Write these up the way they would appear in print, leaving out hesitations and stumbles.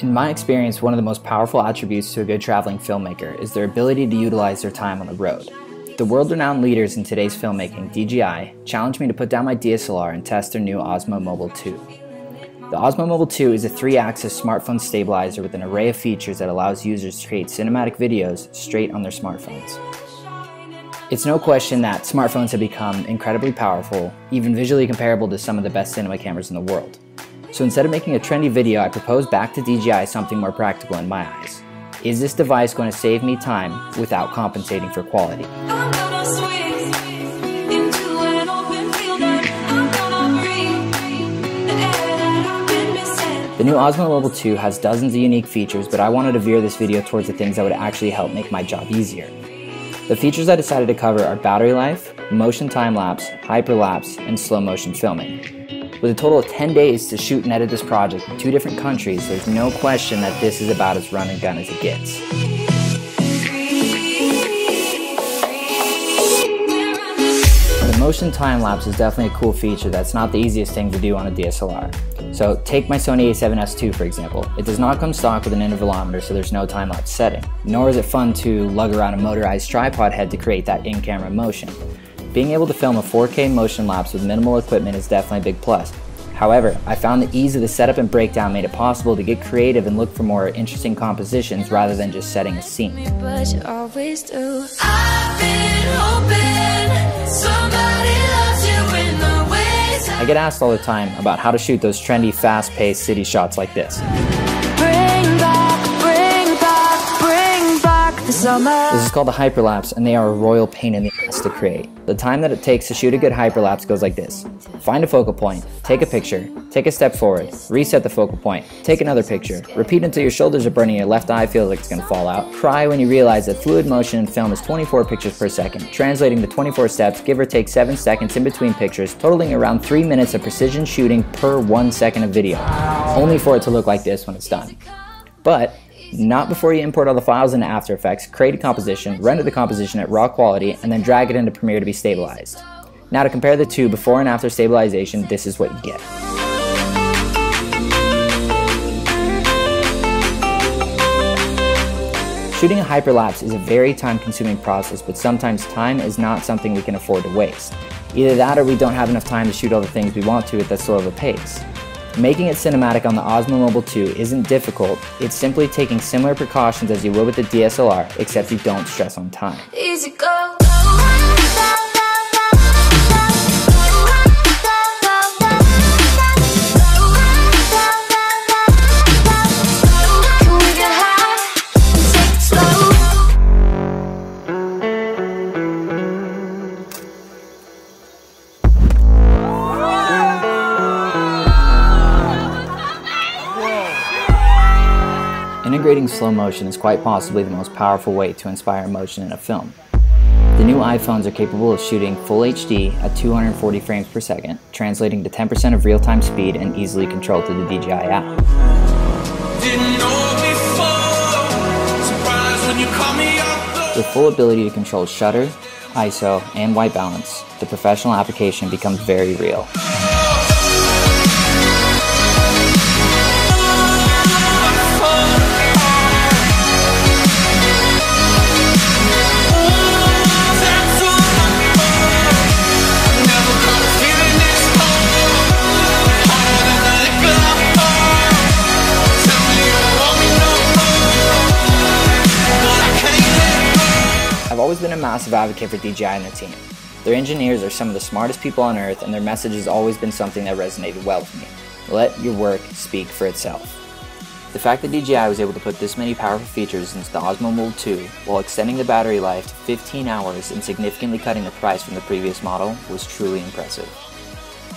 In my experience, one of the most powerful attributes to a good traveling filmmaker is their ability to utilize their time on the road. The world-renowned leaders in today's filmmaking, DJI, challenged me to put down my DSLR and test their new Osmo Mobile 2. The Osmo Mobile 2 is a 3-axis smartphone stabilizer with an array of features that allows users to create cinematic videos straight on their smartphones. It's no question that smartphones have become incredibly powerful, even visually comparable to some of the best cinema cameras in the world. So instead of making a trendy video, I proposed back to DJI something more practical in my eyes. Is this device going to save me time without compensating for quality? The new Osmo Mobile 2 has dozens of unique features, but I wanted to veer this video towards the things that would actually help make my job easier. The features I decided to cover are battery life, motion time-lapse, hyperlapse, and slow motion filming. With a total of 10 days to shoot and edit this project in 2 different countries, there's no question that this is about as run and gun as it gets. The motion time-lapse is definitely a cool feature that's not the easiest thing to do on a DSLR. So take my Sony a7S II for example. It does not come stock with an intervalometer, so there's no time-lapse setting. Nor is it fun to lug around a motorized tripod head to create that in-camera motion. Being able to film a 4K motion lapse with minimal equipment is definitely a big plus. However, I found the ease of the setup and breakdown made it possible to get creative and look for more interesting compositions rather than just setting a scene. But you always do. I've been hoping somebody loves you in the ways I get asked all the time about how to shoot those trendy, fast-paced city shots like this. This is called a hyperlapse, and they are a royal pain in the ass to create. The time that it takes to shoot a good hyperlapse goes like this. Find a focal point, take a picture, take a step forward, reset the focal point, take another picture, repeat until your shoulders are burning and your left eye feels like it's going to fall out. Cry when you realize that fluid motion in film is 24 pictures per second, translating to 24 steps, give or take 7 seconds in between pictures, totaling around 3 minutes of precision shooting per 1 second of video, only for it to look like this when it's done. But not before you import all the files into After Effects, create a composition, render the composition at raw quality, and then drag it into Premiere to be stabilized. Now to compare the two before and after stabilization, this is what you get. Shooting a hyperlapse is a very time-consuming process, but sometimes time is not something we can afford to waste. Either that or we don't have enough time to shoot all the things we want to at that slow of a pace. Making it cinematic on the Osmo Mobile 2 isn't difficult, it's simply taking similar precautions as you would with the DSLR, except you don't stress on time. easy go. Integrating slow motion is quite possibly the most powerful way to inspire emotion in a film. The new iPhones are capable of shooting full HD at 240 frames per second, translating to 10% of real-time speed and easily controlled through the DJI app. With full ability to control shutter, ISO, and white balance, the professional application becomes very real. I've always been a massive advocate for DJI and their team. Their engineers are some of the smartest people on earth, and their message has always been something that resonated well with me. Let your work speak for itself. The fact that DJI was able to put this many powerful features into the Osmo Mobile 2 while extending the battery life to 15 hours and significantly cutting the price from the previous model was truly impressive.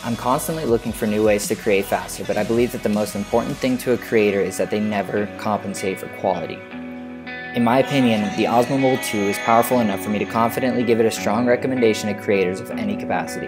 I'm constantly looking for new ways to create faster, but I believe that the most important thing to a creator is that they never compensate for quality. In my opinion, the Osmo Mobile 2 is powerful enough for me to confidently give it a strong recommendation to creators of any capacity.